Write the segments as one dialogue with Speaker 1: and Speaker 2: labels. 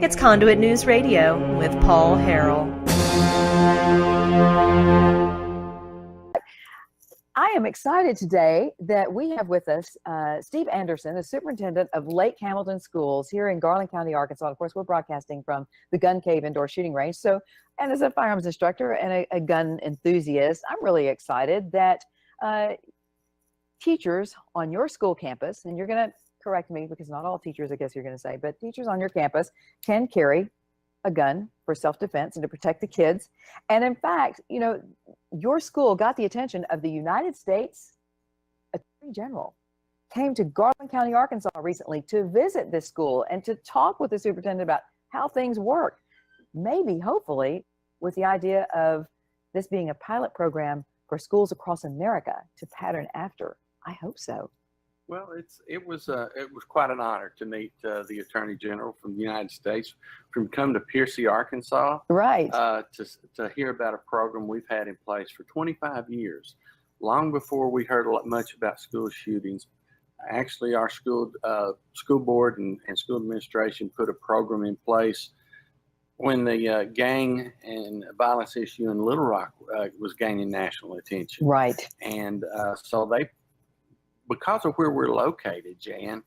Speaker 1: It's Conduit News Radio with Paul Harrell.
Speaker 2: I am excited today that we have with us Steve Anderson, the superintendent of Lake Hamilton Schools here in Garland County, Arkansas. Of course, we're broadcasting from the Gun Cave Indoor Shooting Range. And as a firearms instructor and a gun enthusiast, I'm really excited that teachers on your school campus, and you're going to correct me because not all teachers, I guess you're going to say, but teachers on your campus can carry a gun for self-defense and to protect the kids. And in fact, you know, your school got the attention of the United States Attorney General, came to Garland County, Arkansas recently to visit this school and to talk with the superintendent about how things work. Maybe, hopefully, with the idea of this being a pilot program for schools across America to pattern after. I hope so.
Speaker 3: Well, it was quite an honor to meet the Attorney General from the United States, from come to Piercy, Arkansas,
Speaker 2: right?
Speaker 3: To hear about a program we've had in place for 25 years, long before we heard much about school shootings. Actually, our school board and school administration put a program in place when the gang and violence issue in Little Rock was gaining national attention.
Speaker 2: Right.
Speaker 3: And so they. Because of where we're located, Jan,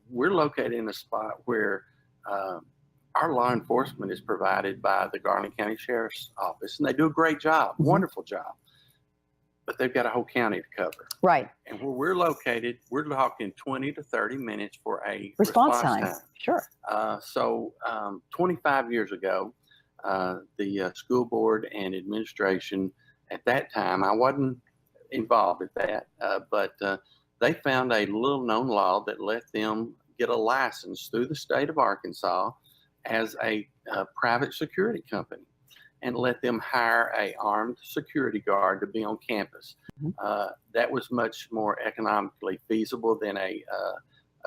Speaker 3: we're located in a spot where our law enforcement is provided by the Garland County Sheriff's Office, and they do a great job, wonderful job. But they've got a whole county to cover. Right. And where we're located, we're talking 20 to 30 minutes for a response time.
Speaker 2: Sure.
Speaker 3: So 25 years ago, the school board and administration at that time, I wasn't involved with that, but they found a little known law that let them get a license through the state of Arkansas as a private security company and let them hire a armed security guard to be on campus. That was much more economically feasible than a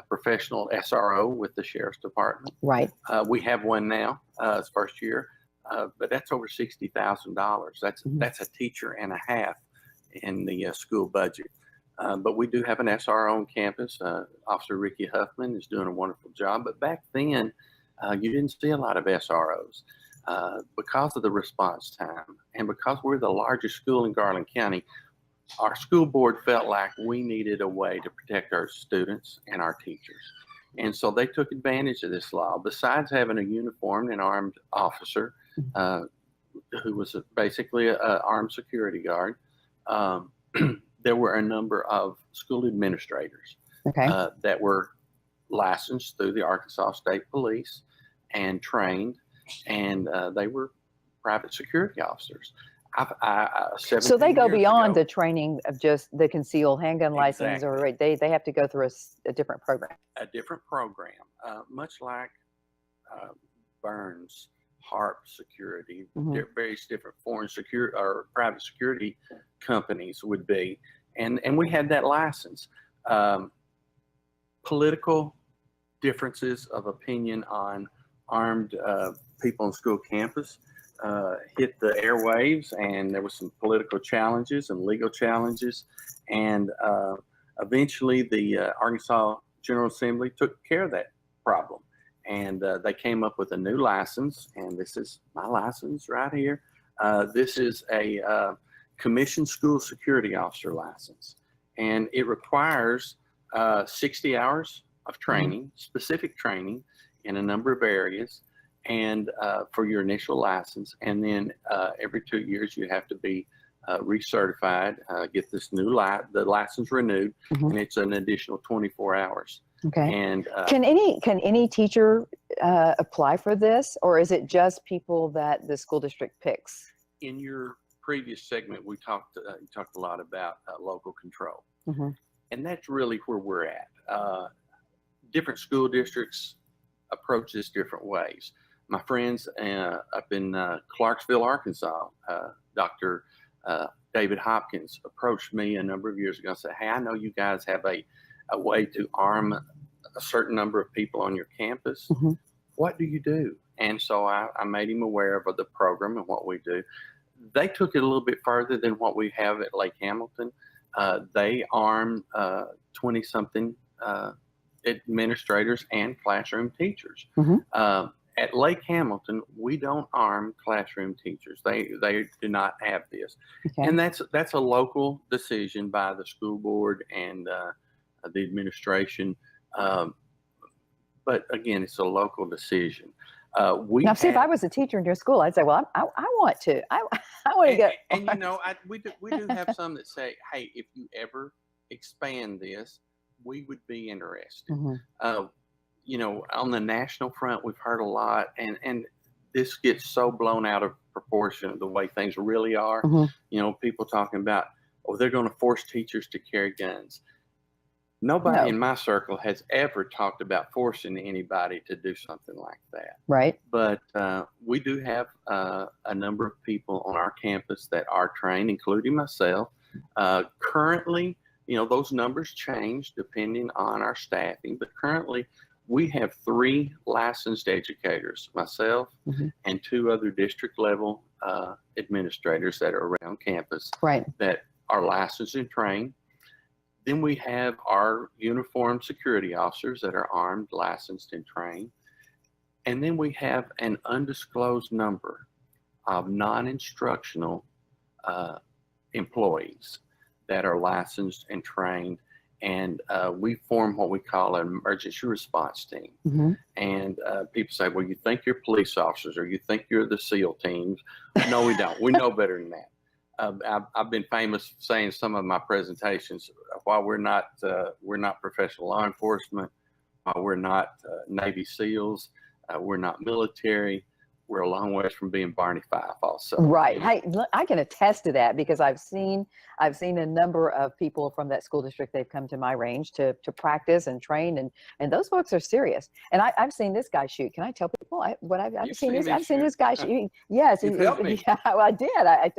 Speaker 3: professional SRO with the Sheriff's Department.
Speaker 2: Right.
Speaker 3: We have one now, it's first year, but that's over $60,000. That's a teacher and a half in the school budget. But we do have an SRO on campus. Officer Ricky Huffman is doing a wonderful job. But back then, you didn't see a lot of SROs because of the response time. And because we're the largest school in Garland County, our school board felt like we needed a way to protect our students and our teachers. And so they took advantage of this law. Besides having a uniformed and armed officer who was basically an armed security guard, there were a number of school administrators that were licensed through the Arkansas State Police and trained, and they were private security officers.
Speaker 2: So they go beyond the training of just the concealed handgun license, or they have to go through a different program.
Speaker 3: A different program, much like Burns, HARP Security, various different foreign security or private security companies would be, and we had that license. Political differences of opinion on armed people on school campus hit the airwaves, and there was some political challenges and legal challenges, and eventually the Arkansas General Assembly took care of that problem. And they came up with a new license, and this is my license right here. This is a commissioned school security officer license, and it requires 60 hours of training, specific training in a number of areas, and for your initial license. And then every 2 years you have to be recertified, get this new the license renewed, and it's an additional 24 hours.
Speaker 2: Okay.
Speaker 3: And
Speaker 2: can any teacher apply for this, or is it just people that the school district picks?
Speaker 3: In your previous segment, we talked a lot about local control, and that's really where we're at. Different school districts approach this different ways. My friends up in Clarksville, Arkansas, Dr. David Hopkins approached me a number of years ago and said, "Hey, I know you guys have a way to arm a certain number of people on your campus. What do you do?" And so I made him aware of the program and what we do. They took it a little bit further than what we have at Lake Hamilton. They arm 20-something administrators and classroom teachers. at Lake Hamilton, we don't arm classroom teachers. They do not have this,
Speaker 2: Okay.
Speaker 3: and that's a local decision by the school board and the administration. But again, it's a local decision.
Speaker 2: Now, see, if I was a teacher in your school, I'd say, well, I want to. I want to get.
Speaker 3: And you know, we do have some that say, hey, if you ever expand this, we would be interested.
Speaker 2: Mhm.
Speaker 3: You know, on the national front, we've heard a lot, and this gets so blown out of proportion of the way things really are.
Speaker 2: Mhm.
Speaker 3: You know, people talking about, oh, they're going to force teachers to carry guns. Nobody
Speaker 2: No.
Speaker 3: in my circle has ever talked about forcing anybody to do something like that.
Speaker 2: Right.
Speaker 3: But we do have a number of people on our campus that are trained, including myself. Currently, you know, those numbers change depending on our staffing, but currently we have 3 licensed educators, myself
Speaker 2: Mhm.
Speaker 3: and 2 other district level administrators that are around campus
Speaker 2: Right.
Speaker 3: that are licensed and trained. Then we have our uniformed security officers that are armed, licensed, and trained. And then we have an undisclosed number of non-instructional employees that are licensed and trained. And we form what we call an emergency response team.
Speaker 2: Mm-hmm.
Speaker 3: And people say, well, you think you're police officers or you think you're the SEAL teams. No, we don't. We know better than that. I've been famous saying some of my presentations, while we're not professional law enforcement, while we're not Navy SEALs, we're not military, we're a long ways from being Barney Fife also.
Speaker 2: Right. Hey, I can attest to that because I've seen a number of people from that school district. They've come to my range to practice and train, and those folks are serious. And I've seen this guy shoot. Can I tell people I've seen this? I've seen this guy shoot. Yes,
Speaker 3: You've helped me.
Speaker 2: Yeah, well, I did. I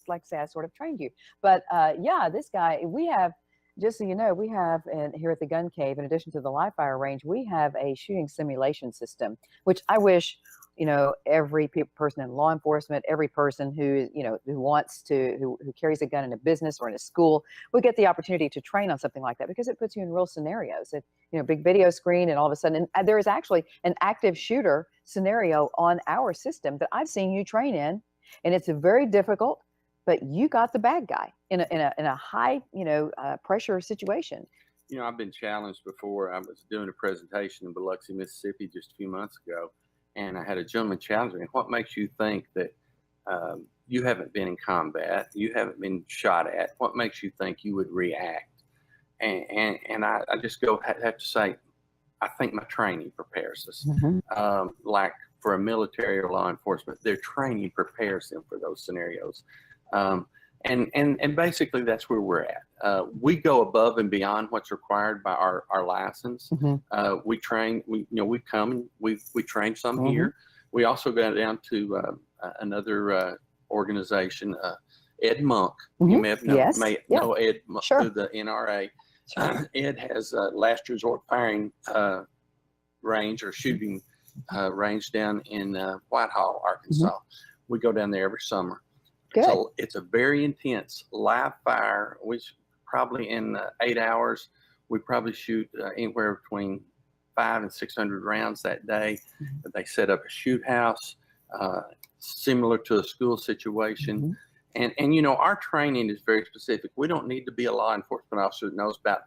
Speaker 2: like to say I sort of trained you, but yeah, this guy. We have, just so you know, we have, and here at the Gun Cave, in addition to the live fire range, we have a shooting simulation system, which I wish, you know, every person in law enforcement, every person who, you know, who carries a gun in a business or in a school would get the opportunity to train on something like that, because it puts you in real scenarios. It, you know, big video screen, and all of a sudden, and there is actually an active shooter scenario on our system that I've seen you train in, and it's very difficult, but you got the bad guy in a high, you know, pressure situation.
Speaker 3: You know, I've been challenged before. I was doing a presentation in Biloxi, Mississippi just a few months ago, and I had a gentleman challenge me, what makes you think that you haven't been in combat, you haven't been shot at, what makes you think you would react? And I just have to say, I think my training prepares us.
Speaker 2: Mm-hmm.
Speaker 3: Like for a military or law enforcement, their training prepares them for those scenarios. And basically that's where we're at. We go above and beyond what's required by our license.
Speaker 2: Mm-hmm.
Speaker 3: We train, we come and we train some
Speaker 2: Mm-hmm.
Speaker 3: here. We also got down to another organization, Ed Monk.
Speaker 2: Mm-hmm.
Speaker 3: You may have known,
Speaker 2: Yes.
Speaker 3: know Ed Monk
Speaker 2: Sure.
Speaker 3: through the NRA.
Speaker 2: Sure.
Speaker 3: Ed has last resort firing range or shooting range down in Whitehall, Arkansas.
Speaker 2: Mm-hmm.
Speaker 3: We go down there every summer.
Speaker 2: Good.
Speaker 3: So it's a very intense live fire, which probably in 8 hours, we probably shoot anywhere between 500 and 600 rounds that day.
Speaker 2: Mm-hmm.
Speaker 3: They set up a shoot house, similar to a school situation.
Speaker 2: Mm-hmm.
Speaker 3: And, you know, our training is very specific. We don't need to be a law enforcement officer that knows about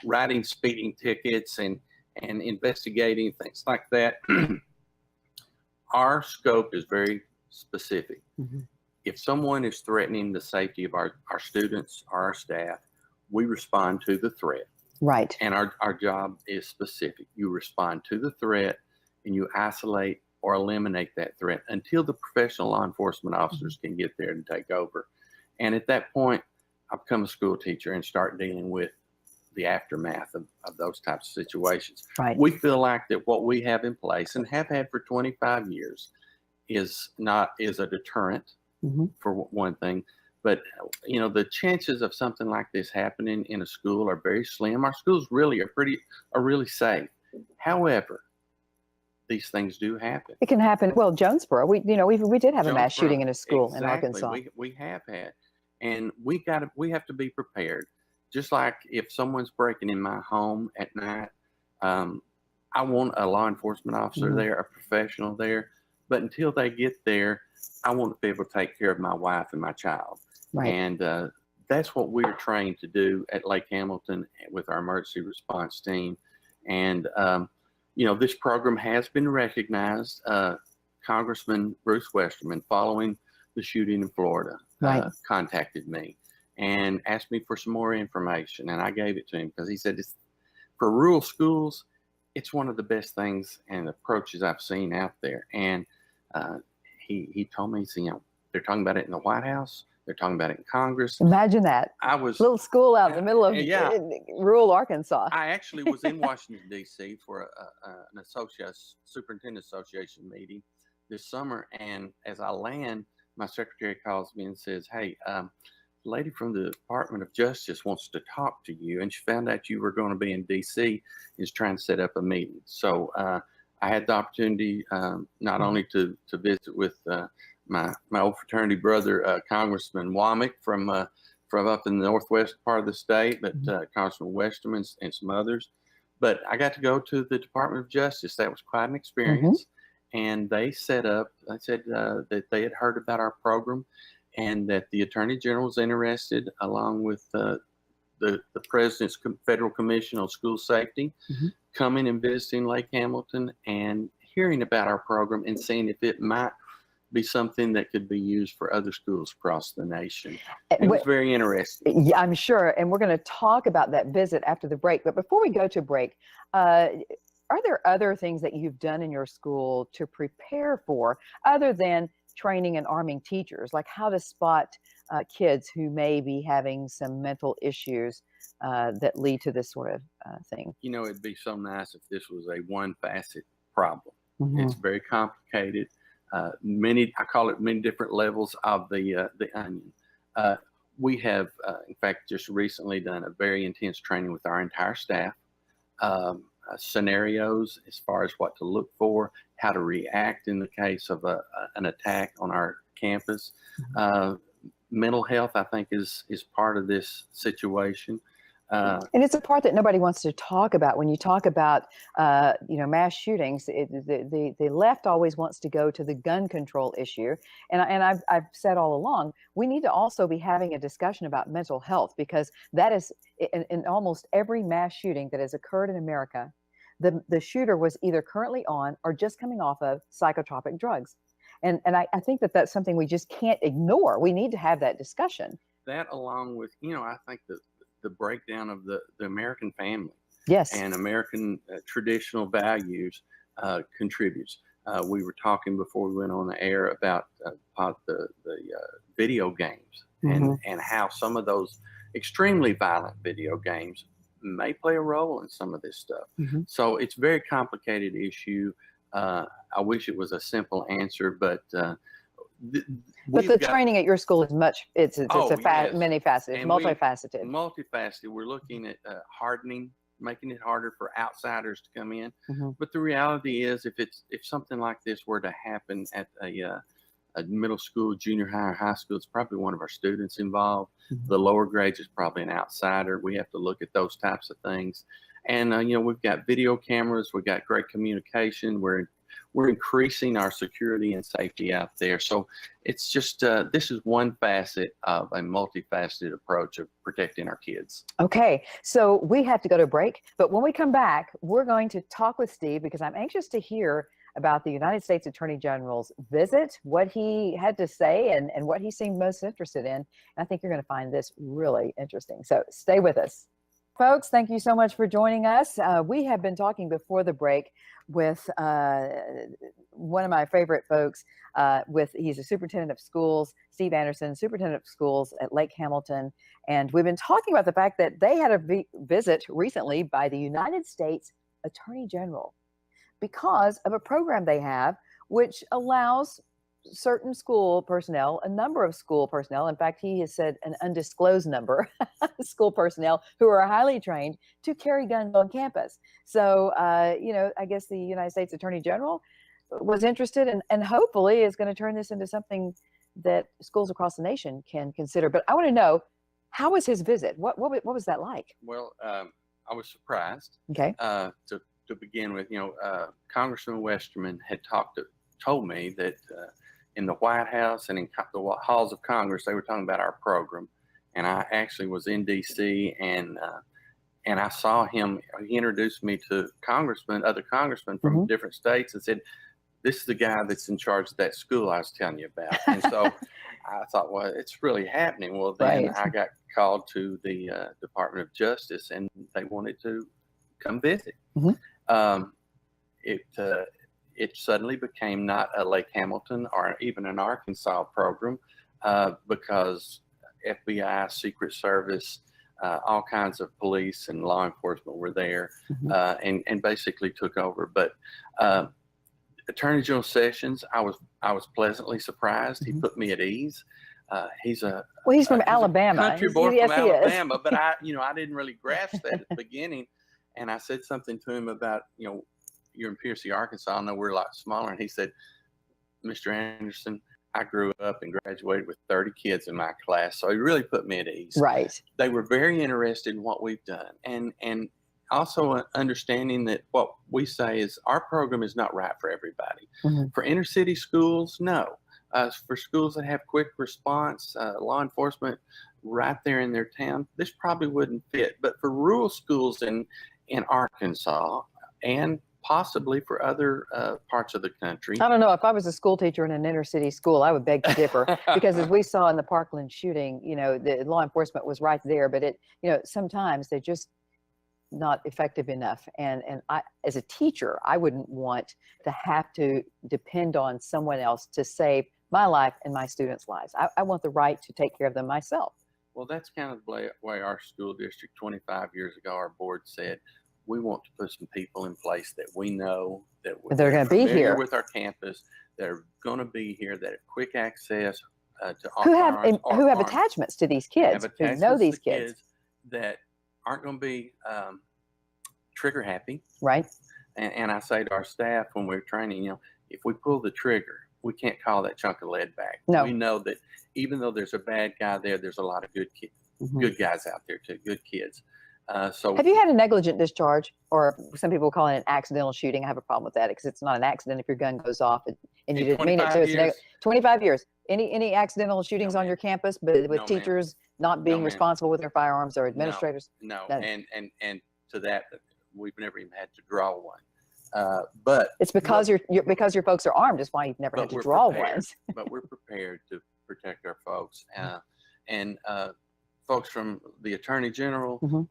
Speaker 3: writing speeding tickets and investigating things like that. Our scope is very specific.
Speaker 2: Mm-hmm.
Speaker 3: If someone is threatening the safety of our students or our staff, we respond to the threat.
Speaker 2: Right.
Speaker 3: And our job is specific. You respond to the threat and you isolate or eliminate that threat until the professional law enforcement officers can get there and take over. And at that point, I become a school teacher and start dealing with the aftermath of those types of situations.
Speaker 2: Right.
Speaker 3: We feel like that what we have in place and have had for 25 years is a deterrent.
Speaker 2: Mm-hmm.
Speaker 3: For one thing, but you know, the chances of something like this happening in a school are very slim. Our schools really are really safe. However, these things do happen.
Speaker 2: It can happen. Well, Jonesboro, we did have a mass shooting in a school
Speaker 3: exactly.
Speaker 2: in Arkansas.
Speaker 3: We have had, and we have to be prepared. Just like if someone's breaking in my home at night, I want a law enforcement officer
Speaker 2: Mhm.
Speaker 3: there, a professional there. But until they get there, I want to be able to take care of my wife and my child.
Speaker 2: Right.
Speaker 3: And that's what we're trained to do at Lake Hamilton with our emergency response team. And, this program has been recognized. Congressman Bruce Westerman, following the shooting in Florida,
Speaker 2: Right.
Speaker 3: contacted me and asked me for some more information. And I gave it to him because he said, for rural schools, it's one of the best things and approaches I've seen out there. And he told me, they're talking about it in the White House. They're talking about it in Congress.
Speaker 2: Imagine that.
Speaker 3: I was
Speaker 2: Little school out in the middle of
Speaker 3: Yeah.
Speaker 2: rural Arkansas.
Speaker 3: I actually was in Washington, D.C. for an superintendent association meeting this summer. And as I land, my secretary calls me and says, hey, the lady from the Department of Justice wants to talk to you. And she found out you were going to be in D.C. is trying to set up a meeting. So I had the opportunity not only to visit with my old fraternity brother, Congressman Womack from up in the northwest part of the state, but Congressman Westerman and some others. But I got to go to the Department of Justice. That was quite an experience. And they said that they had heard about our program and that the Attorney General was interested, along with the President's Federal Commission on School Safety, coming and visiting Lake Hamilton and hearing about our program and seeing if it might be something that could be used for other schools across the nation. It was very interesting.
Speaker 2: Yeah, I'm sure. And we're going to talk about that visit after the break. But before we go to break, are there other things that you've done in your school to prepare for, other than training and arming teachers, like how to spot kids who may be having some mental issues that lead to this sort of thing?
Speaker 3: It'd be so nice if this was a one facet problem. It's very complicated. I call it many different levels of the onion. We have, in fact, just recently done a very intense training with our entire staff. Scenarios as far as what to look for, how to react in the case of an attack on our campus. Mental health, I think, is part of this situation.
Speaker 2: And it's a part that nobody wants to talk about. When you talk about, mass shootings, the left always wants to go to the gun control issue. And I've said all along, we need to also be having a discussion about mental health, because that is in almost every mass shooting that has occurred in America, the shooter was either currently on or just coming off of psychotropic drugs. And I think that's something we just can't ignore. We need to have that discussion.
Speaker 3: That, along with, I think the breakdown of the American family,
Speaker 2: yes,
Speaker 3: and American traditional values contributes. We were talking before we went on the air about the video games and how some of those extremely violent video games may play a role in some of this stuff. So it's a very complicated issue. I wish it was a simple answer, but
Speaker 2: the training at your school is many faceted, multifaceted.
Speaker 3: Multifaceted. We're looking at hardening, making it harder for outsiders to come in. But the reality is, if something like this were to happen at a middle school, junior high, or high school, it's probably one of our students involved. The lower grades is probably an outsider. We have to look at those types of things. And we've got video cameras. We've got great communication. We're increasing our security and safety out there. So it's just, this is one facet of a multifaceted approach of protecting our kids.
Speaker 2: Okay, so we have to go to break, but when we come back, we're going to talk with Steve, because I'm anxious to hear about the United States Attorney General's visit, what he had to say, and what he seemed most interested in. And I think you're going to find this really interesting. So stay with us. Folks, thank you so much for joining us. We have been talking before the break with one of my favorite folks. He's a superintendent of schools, Steve Anderson, superintendent of schools at Lake Hamilton. And we've been talking about the fact that they had a visit recently by the United States Attorney General because of a program they have which allows certain school personnel, a number of school personnel, in fact, he has said an undisclosed number, school personnel who are highly trained to carry guns on campus. So, I guess the United States Attorney General was interested and hopefully is going to turn this into something that schools across the nation can consider. But I want to know, how was his visit? What was that like?
Speaker 3: Well, I was surprised.
Speaker 2: Okay.
Speaker 3: To to begin with, Congressman Westerman had told me that in the White House and in the halls of Congress, they were talking about our program. And I actually was in D.C. and I saw him. He introduced me to other congressmen from different states, and said, "This is the guy that's in charge of that school I was telling you about." And so I thought, well, it's really happening. Well, then I got called to the Department of Justice, and they wanted to come visit. It suddenly became not a Lake Hamilton or even an Arkansas program because FBI, Secret Service, all kinds of police and law enforcement were there and basically took over. But Attorney General Sessions, I was pleasantly surprised. He put me at ease. He's
Speaker 2: from Alabama.
Speaker 3: Country boy from Alabama, but I didn't really grasp that at the beginning. And I said something to him about, you're in Piercy, Arkansas. I know we're a lot smaller. And he said, "Mr. Anderson, I grew up and graduated with 30 kids in my class." So he really put me at ease.
Speaker 2: Right.
Speaker 3: They were very interested in what we've done. And also understanding that what we say is our program is not right for everybody. For inner city schools, no. For schools that have quick response, law enforcement right there in their town, this probably wouldn't fit. But for rural schools in Arkansas and possibly for other parts of the country.
Speaker 2: I don't know. If I was a school teacher in an inner city school, I would beg to differ because as we saw in the Parkland shooting, the law enforcement was right there, but sometimes they're just not effective enough. And I, as a teacher, I wouldn't want to have to depend on someone else to save my life and my students' lives. I want the right to take care of them myself.
Speaker 3: Well, that's kind of the way our school district 25 years ago, our board said, we want to put some people in place that we know that
Speaker 2: they're going to be here
Speaker 3: with our campus, that are going to be here, that have quick access to
Speaker 2: who have attachments to these kids, who know these kids
Speaker 3: that aren't going to be trigger happy.
Speaker 2: Right.
Speaker 3: And I say to our staff when we're training, if we pull the trigger, we can't call that chunk of lead back.
Speaker 2: No.
Speaker 3: We know that even though there's a bad guy there, there's a lot of good kids, good guys out there too, good kids. So
Speaker 2: have you had a negligent discharge, or some people call it an accidental shooting? I have a problem with that because it's not an accident if your gun goes off and you didn't mean it to. 25 years. Any accidental shootings on your campus, but with teachers not being responsible with their firearms or administrators?
Speaker 3: No. And to that, we've never even had to draw one. But
Speaker 2: it's because your folks are armed is why you've never had to draw ones.
Speaker 3: But we're prepared to protect our folks. And folks from the Attorney General, from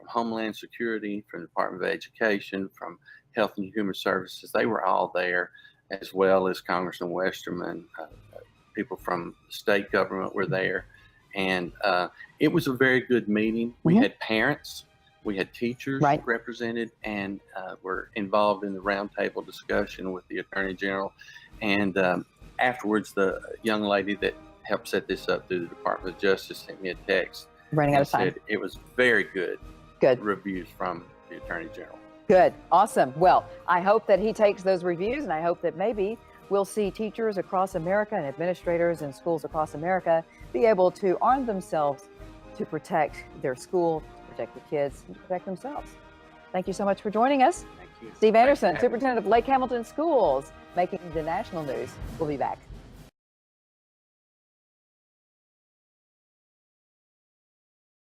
Speaker 3: Homeland Security, from the Department of Education, from Health and Human Services, they were all there, as well as Congressman Westerman. People from the state government were there. And it was a very good meeting. We had parents, we had teachers represented, and were involved in the roundtable discussion with the Attorney General. And afterwards, the young lady that helped set this up through the Department of Justice sent me a text.
Speaker 2: Running out of time.
Speaker 3: Said it was very good.
Speaker 2: Good
Speaker 3: Reviews from the Attorney General.
Speaker 2: Good. Awesome. Well, I hope that he takes those reviews, and I hope that maybe we'll see teachers across America and administrators in schools across America be able to arm themselves to protect their school, to protect the kids, and to protect themselves. Thank you so much for joining us.
Speaker 3: Thank you.
Speaker 2: Steve Anderson, Superintendent of Lake Hamilton Schools, making the national news. We'll be back.